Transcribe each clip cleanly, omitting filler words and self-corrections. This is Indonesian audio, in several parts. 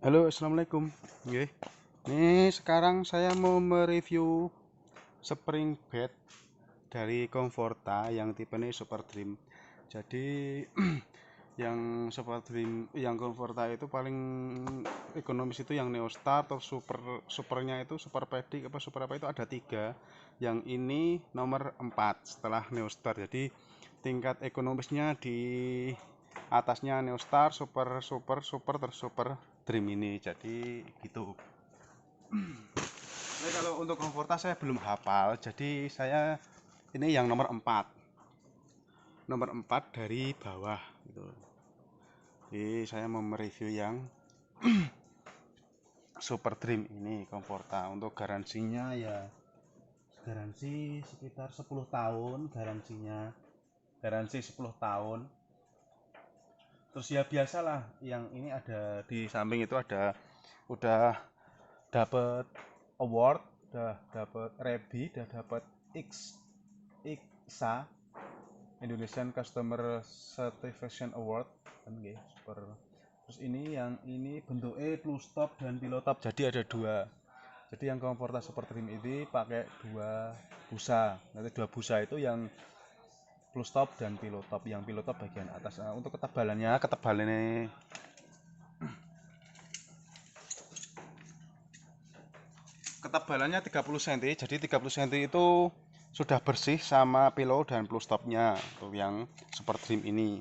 Halo, assalamualaikum. Nggih. Ini sekarang saya mau mereview spring bed dari Comforta yang tipenya Super Dream. Jadi yang Super Dream, yang Comforta itu paling ekonomis itu yang Neostar, terus supernya itu Super Pedic apa super apa itu ada tiga. Yang ini nomor 4 setelah Neostar. Jadi tingkat ekonomisnya di atasnya Neostar, super terus Super Dream ini. Jadi gitu. Jadi kalau untuk Comforta saya belum hafal. Jadi saya ini yang nomor 4. Nomor 4 dari bawah gitu. Jadi saya mau mereview yang Super Dream ini Comforta. Untuk garansinya ya garansi sekitar 10 tahun garansinya. Garansi 10 tahun. Terus ya biasalah yang ini ada di samping itu ada udah dapat award, udah dapat Rebi, udah dapat ICSA Indonesian Customer Satisfaction Award kan nggih, super. Terus ini yang ini bentuknya plus top dan pilotop. Jadi ada dua. Jadi yang Comforta Super Dream ini pakai dua busa. Nanti dua busa itu yang plus top dan pilotop. Yang pilotop bagian atas. Nah, untuk ketebalannya ketebalannya 30 cm. Jadi 30 cm itu sudah bersih sama pillow dan plus topnya. Tuh yang Super Dream ini.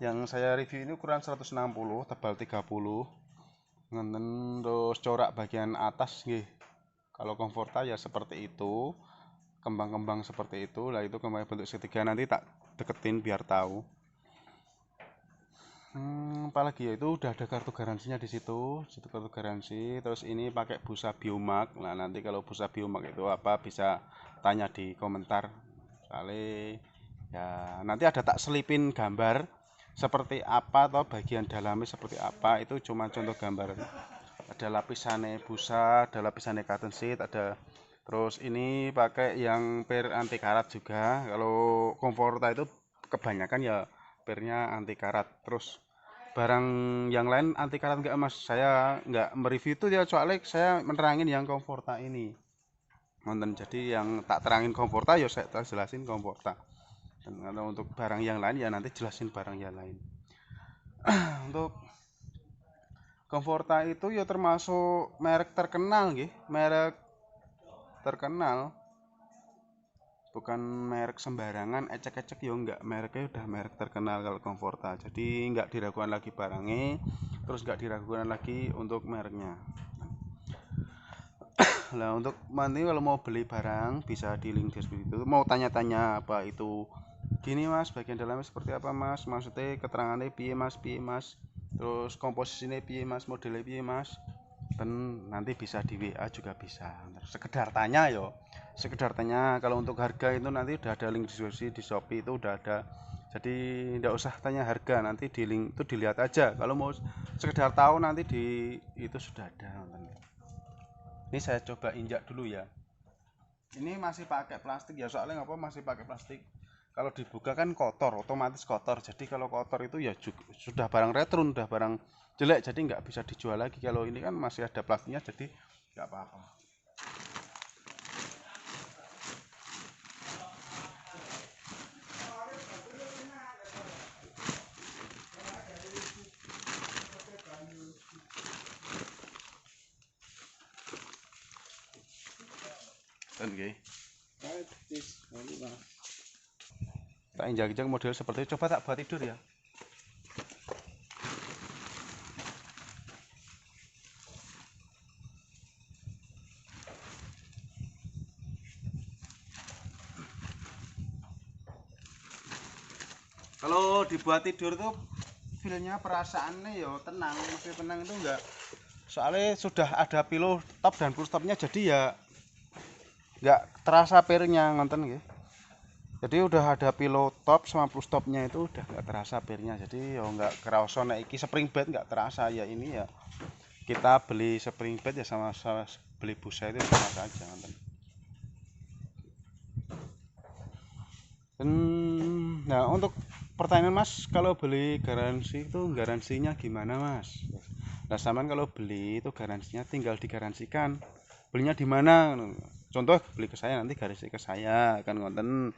Yang saya review ini ukuran 160, tebal 30. Ngenten terus corak bagian atas nggih. Kalau Comforta ya seperti itu. Kembang-kembang seperti itu. Lah itu kembang bentuk segitiga, nanti tak deketin biar tahu. Apalagi ya itu udah ada kartu garansinya di situ kartu garansi. Terus ini pakai busa Biomark. Nah nanti kalau busa Biomark itu apa bisa tanya di komentar. Soalnya ya nanti ada tak selipin gambar seperti apa atau bagian dalamnya seperti apa, itu cuma contoh gambar. Ada lapisannya busa, ada lapisannya cotton sheet, ada. Terus ini pakai yang per anti karat juga. Kalau Comforta itu kebanyakan ya pernya anti karat. Terus barang yang lain anti karat enggak mas, saya enggak mereview itu ya, soalnya saya menerangin yang Comforta ini nonton. Jadi yang tak terangin Comforta ya saya jelasin Comforta, dan kalau untuk barang yang lain ya nanti jelasin barang yang lain. Untuk Comforta itu ya termasuk merek terkenal nggih, merek terkenal, bukan merek sembarangan ecek-ecek ya enggak, mereknya udah merek terkenal kalau Comforta. Jadi enggak diragukan lagi barangnya, terus enggak diragukan lagi untuk mereknya. Nah untuk nanti kalau mau beli barang bisa di link deskripsi itu. Mau tanya-tanya apa itu gini mas, bagian dalamnya seperti apa mas, maksudnya keterangannya piye mas, terus komposisinya piye mas, modelnya piye mas, dan nanti bisa di WA juga bisa. Sekedar tanya yo, sekedar tanya. Kalau untuk harga itu nanti udah ada link deskripsi di Shopee, itu udah ada. Jadi tidak usah tanya harga, nanti di link itu dilihat aja. Kalau mau sekedar tahu nanti di itu sudah ada. Ini saya coba injak dulu ya. Ini masih pakai plastik ya, soalnya ngapa masih pakai plastik? Kalau dibuka kan kotor, otomatis kotor. Jadi kalau kotor itu ya juga, sudah barang retro, sudah barang jelek, jadi nggak bisa dijual lagi. Kalau ini kan masih ada plastiknya, jadi nggak apa-apa. Kan gini. Tak injak-injak model seperti itu. Coba tak buat tidur ya. Kalau dibuat tidur tuh feelnya, perasaannya ya tenang, masih tenang itu enggak. Soalnya sudah ada pillow top dan full stopnya, jadi ya nggak terasa pernya ngonten gitu. Jadi udah ada pillow top sama plus topnya, itu udah nggak terasa pernya. Jadi ya nggak kerasa naik spring bed, nggak terasa ya. Ini ya kita beli spring bed ya sama beli busa itu sama saja ngonten. Nah untuk pertanyaan Mas, kalau beli garansi itu garansinya gimana Mas? Nah, sampean kalau beli itu garansinya tinggal digaransikan. Belinya di mana? Contoh beli ke saya nanti garansi ke saya kan ngonten.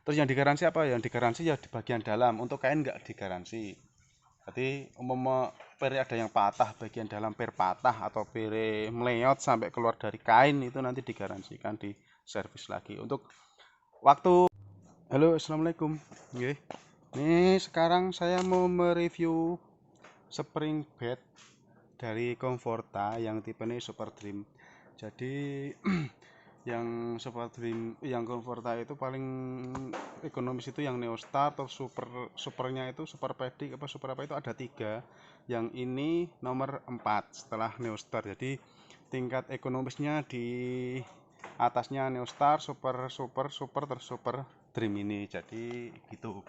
Terus yang digaransi apa? Yang digaransi ya di bagian dalam. Untuk kain nggak digaransi. Jadi umpama pere ada yang patah bagian dalam per patah atau pere meleot sampai keluar dari kain itu nanti digaransikan di servis lagi. Untuk waktu halo assalamualaikum. Nggih. Ini sekarang saya mau mereview spring bed dari Comforta yang tipenya Super Dream. Jadi yang Super Dream yang Comforta itu paling ekonomis itu yang Neostar, atau supernya itu Super Pedic apa super apa itu ada 3. Yang ini nomor 4 setelah Neostar. Jadi tingkat ekonomisnya di atasnya Neostar, super terus Super Dream ini. Jadi gitu.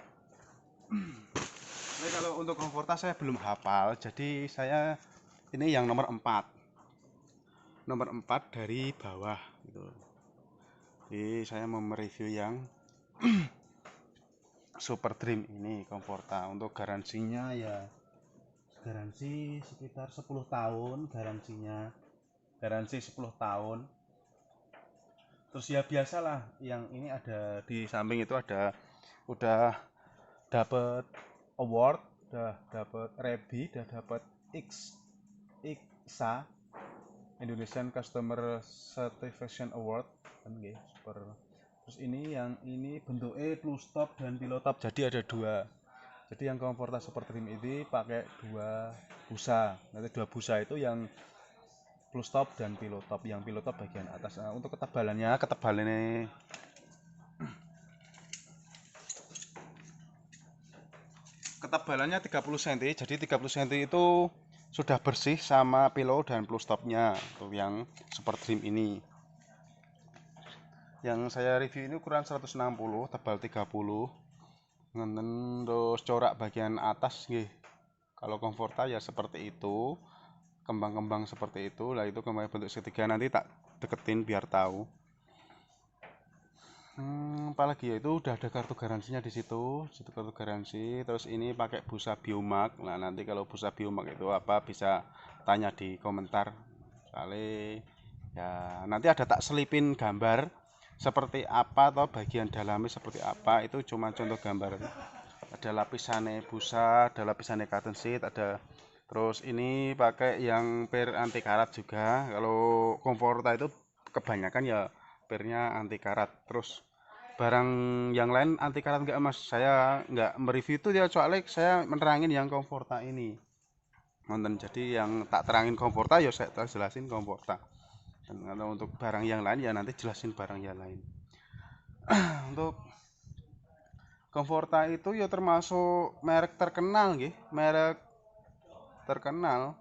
Ini kalau untuk Comforta saya belum hafal, jadi saya ini yang nomor 4 dari bawah gitu. Jadi saya mau mereview yang Super Dream ini Comforta. Untuk garansinya ya garansi sekitar 10 tahun garansinya, garansi 10 tahun. Terus ya biasalah, yang ini ada di samping itu ada udah dapat award, udah dapat REBI, udah dapat ICSA Indonesian Customer Satisfaction Award kan nggih, super. Terus ini yang ini bentuknya plus top dan pillow top, jadi ada 2. Jadi yang Comforta Super Dream ini pakai 2 busa. Nanti 2 busa itu yang plus top dan pillow top. Yang pillow top bagian atas. Nah, untuk ketebalannya ketebalannya 30 cm. Jadi 30 cm itu sudah bersih sama pillow dan plus topnya. Untuk yang Super Dream ini. Yang saya review ini ukuran 160, tebal 30. Ngenten terus corak bagian atas nggih. Kalau Comforta ya seperti itu. Kembang-kembang seperti itu. Lah itu kembang bentuk segitiga, nanti tak deketin biar tahu. Apalagi ya, itu udah ada kartu garansinya di situ kartu garansi. Terus ini pakai busa Biomark. Nah nanti kalau busa Biomark itu apa bisa tanya di komentar. Soalnya ya nanti ada tak selipin gambar seperti apa atau bagian dalamnya seperti apa, itu cuma contoh gambar. Ada lapisannya busa, ada lapisannya cotton sheet, ada. Terus ini pakai yang per anti karat juga. Kalau Comforta itu kebanyakan ya pernya anti karat. Terus barang yang lain anti karat enggak Mas, saya enggak mereview itu ya, soalnya saya menerangin yang Comforta ini nonton. Jadi yang tak terangin Comforta ya saya jelasin Comforta, dan kalau untuk barang yang lain ya nanti jelasin barang yang lain. Untuk Comforta itu ya termasuk merek terkenal nggih, merek terkenal,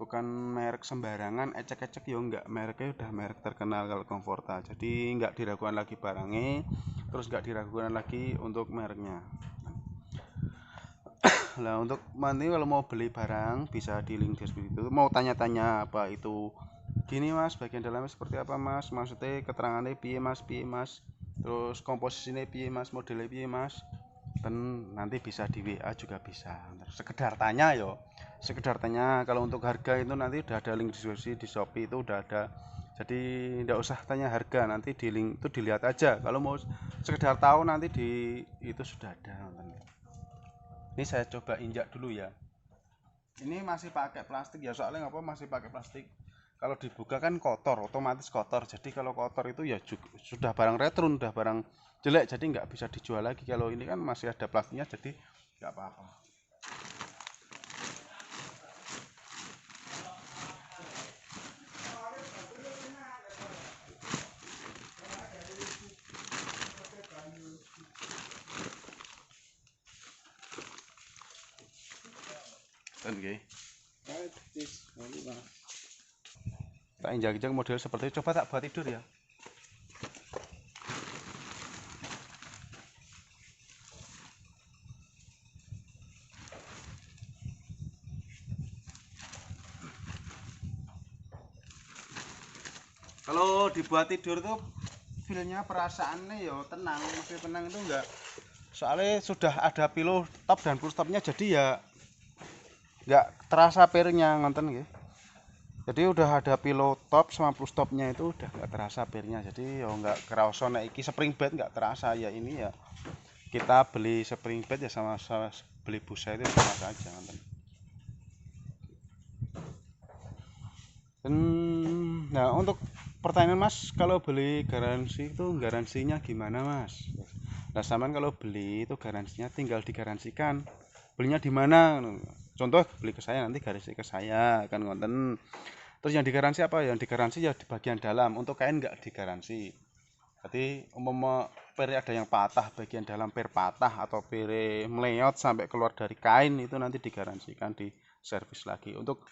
bukan merek sembarangan ecek-ecek ya enggak, mereknya udah merek terkenal kalau Comforta. Jadi enggak diragukan lagi barangnya, terus enggak diragukan lagi untuk mereknya. Nah untuk nanti kalau mau beli barang bisa di link deskripsi itu. Mau tanya-tanya apa itu gini Mas, bagian dalamnya seperti apa Mas, maksudnya keterangannya piye Mas, terus komposisinya piye Mas, modelnya piye Mas, dan nanti bisa di WA juga bisa. Sekedar tanya yo, sekedar tanya. Kalau untuk harga itu nanti udah ada link deskripsi di Shopee, itu udah ada. Jadi tidak usah tanya harga, nanti di link itu dilihat aja. Kalau mau sekedar tahu nanti di itu sudah ada. Ini saya coba injak dulu ya. Ini masih pakai plastik ya, soalnya ngapa masih pakai plastik? Kalau dibuka kan kotor, otomatis kotor. Jadi kalau kotor itu ya juga, sudah barang retro, sudah barang jelek, jadi nggak bisa dijual lagi. Kalau ini kan masih ada plastiknya, jadi nggak apa-apa. Oke. Tak injak-injak model seperti itu. Coba tak buat tidur ya. Kalau dibuat tidur tuh feelnya, perasaannya ya tenang, maksudnya tenang itu enggak soalnya sudah ada pilo top dan full stopnya, jadi ya nggak terasa pirnya ngonten nggih. Jadi udah ada pilo top sama full stopnya itu udah nggak terasa pirnya, jadi ya nggak kerasa nek iki spring bed nggak terasa. Ya ini ya kita beli spring bed ya sama beli busa itu sama saja ngonten. Nah untuk pertanyaan Mas, kalau beli garansi itu garansinya gimana Mas? Nah sampean kalau beli itu garansinya tinggal digaransikan. Belinya di mana? Contoh beli ke saya, nanti garansi ke saya kan ngonten. Terus yang digaransi apa? Yang digaransi ya di bagian dalam. Untuk kain nggak digaransi. Jadi umpama pere ada yang patah, bagian dalam per patah atau pere meleot sampai keluar dari kain, itu nanti digaransikan di servis lagi. Untuk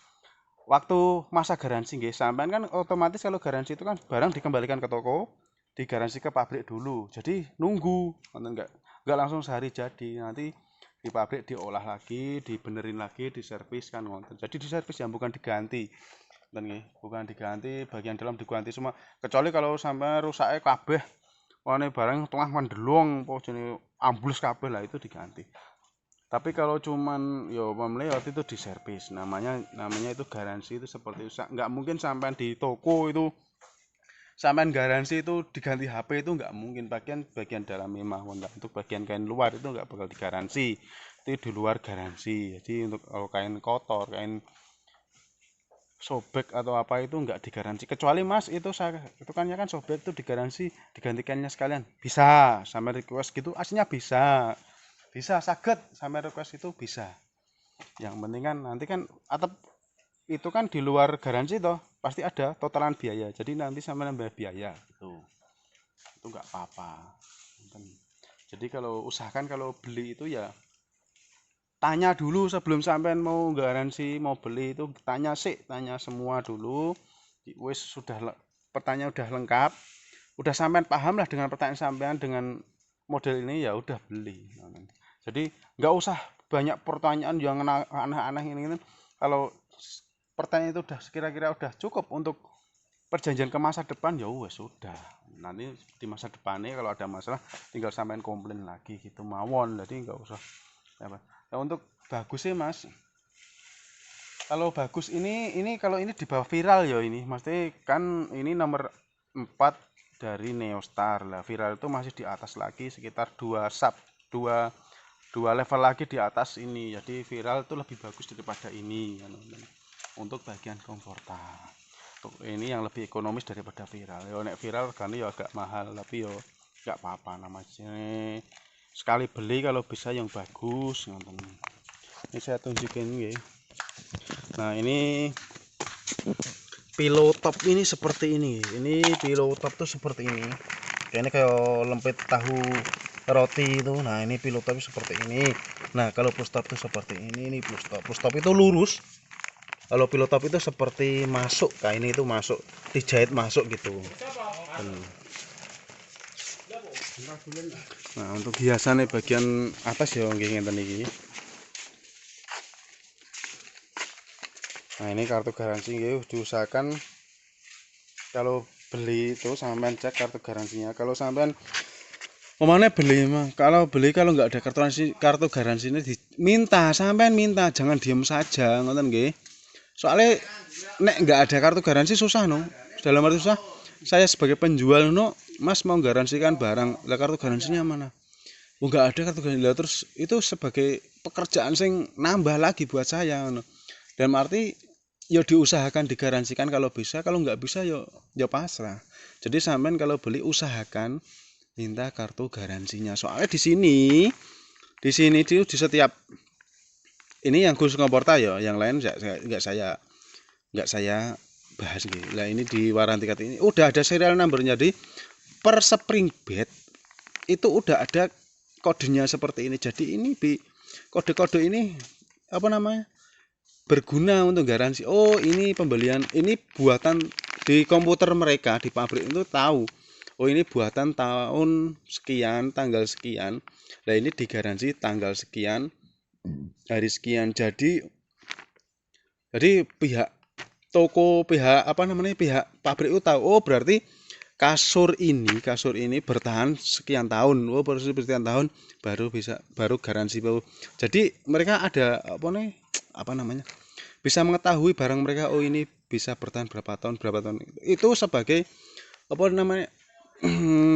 waktu masa garansi nggih, sampean kan otomatis kalau garansi itu kan barang dikembalikan ke toko, digaransi ke pabrik dulu. Jadi nunggu, enggak langsung sehari jadi. Nanti di pabrik diolah lagi, dibenerin lagi, diservis kan ngoten. Jadi diservis yang bukan diganti. Dan nggih, bukan diganti, bagian dalam diganti semua. Kecuali kalau sampai rusaknya kabeh, wane barang tengah mendelong, apa jenenge ambles kabeh lah itu diganti. Tapi kalau cuman yo meleot itu diservis, namanya itu garansi. Itu seperti itu, nggak mungkin sampean di toko itu sampean garansi itu diganti HP, itu nggak mungkin. Bagian dalam memang untuk bagian kain luar itu nggak bakal digaransi, itu di luar garansi. Jadi untuk kalau kain kotor, kain sobek atau apa itu nggak digaransi. Kecuali Mas itu itu kan ya kan sobek itu digaransi digantikannya sekalian, bisa sampai request gitu, aslinya bisa saged sampai request itu bisa. Yang penting kan nanti kan atap itu kan di luar garansi toh, pasti ada totalan biaya, jadi nanti sama nambah biaya itu nggak apa-apa. Jadi kalau usahakan kalau beli itu ya tanya dulu sebelum sampean mau garansi, mau beli itu tanya semua dulu. Wis sudah pertanyaan udah lengkap, udah sampean paham lah dengan pertanyaan sampean dengan model ini, ya udah beli. Jadi nggak usah banyak pertanyaan yang aneh-aneh ini. Kalau pertanyaan itu udah kira-kira udah cukup untuk perjanjian ke masa depan, ya wes sudah. Nanti di masa depannya kalau ada masalah tinggal sampean komplain lagi gitu mawon. Jadi nggak usah apa. Nah, untuk bagus sih Mas. Kalau bagus ini kalau ini di bawah viral ya ini. Maksudnya kan ini nomor 4 dari Neostar lah. Viral itu masih di atas lagi sekitar 2 level lagi di atas ini. Jadi viral itu lebih bagus daripada ini untuk bagian komfortan. Ini yang lebih ekonomis daripada viral. Ya nek viral kan ya agak mahal, tapi yo nggak apa-apa, namanya sekali beli kalau bisa yang bagus. Ini saya tunjukin ya. Nah ini pillow top ini seperti ini. Ini pillow top tuh seperti ini. Kayaknya kayak lempit tahu roti itu. Nah ini pillow top seperti ini. Nah kalau push top tuh seperti ini. Ini push top. Push top itu lurus. Kalau pillow top itu seperti masuk. Kayak ini itu masuk, dijahit masuk gitu. Nah untuk hiasannya bagian atas ya nggih ngeten iki. Nah ini kartu garansi nggih, diusahakan kalau beli itu sampean cek kartu garansinya. Kalau sampean kemana beli mah, kalau nggak ada kartu garansi ini minta, sampean minta, jangan diem saja ngoten nggih. Soalnya nek nggak ada kartu garansi susah no. Dalam arti susah, saya sebagai penjual no, Mas mau garansikan barang, lah kartu garansinya mana? Oh nggak ada kartu garansi, terus itu sebagai pekerjaan sing nambah lagi buat saya no. Dalam arti ya diusahakan digaransikan kalau bisa, kalau nggak bisa ya pasrah. Jadi sampean kalau beli usahakan minta kartu garansinya. Soalnya di sini di setiap ini yang khusus komporta ya, yang lain nggak saya bahas gitu. Nah ini di waranti kat ini udah ada serial numbernya, di per spring bed itu udah ada kodenya seperti ini. Jadi ini kode-kode ini apa namanya? Berguna untuk garansi. Oh ini pembelian, ini buatan di komputer mereka di pabrik itu tahu, oh ini buatan tahun sekian, tanggal sekian. Nah ini digaransi tanggal sekian, hari sekian. Jadi pihak toko, pihak apa namanya, pihak pabrik itu tahu, oh berarti kasur ini bertahan sekian tahun, baru sekian tahun baru garansi baru. Jadi mereka ada apa namanya, bisa mengetahui barang mereka, oh ini bisa bertahan berapa tahun itu sebagai apa namanya,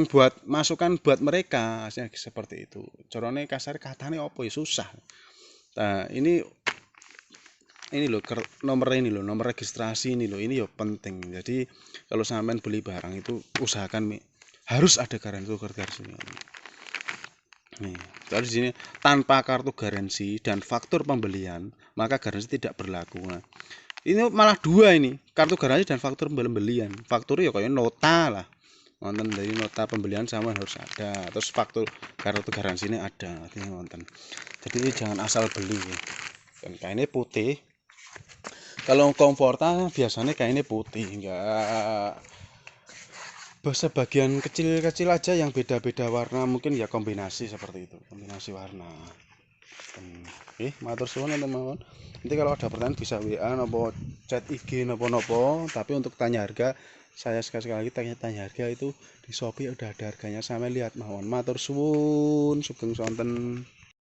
buat masukan buat mereka, seperti itu. Corone kasar katanya apa ya, susah. Nah ini loh nomor registrasi ini loh, ini ya penting. Jadi kalau sampean beli barang itu usahakan harus ada kartu garansi nih. Kalau di sini tanpa kartu garansi dan faktur pembelian maka garansi tidak berlaku. Nah, ini malah dua ini, kartu garansi dan faktur pembelian. Faktur ya kayak nota lah, nonton dari nota pembelian sama harus ada, terus faktur kartu garansi ini ada, artinya nonton. Jadi jangan asal beli. Dan kainnya putih. Kalau Komforta biasanya kainnya putih, enggak sebagian kecil-kecil aja yang beda-beda warna, mungkin ya kombinasi seperti itu, kombinasi warna. Matur suwun teman-teman. Nanti kalau ada pertanyaan bisa WA nopo chat IG nopo, tapi untuk tanya harga saya sekali-sekali lagi tanya harga itu di Shopee udah ada harganya, sama lihat mawon. Matur suwun, sugeng sonten.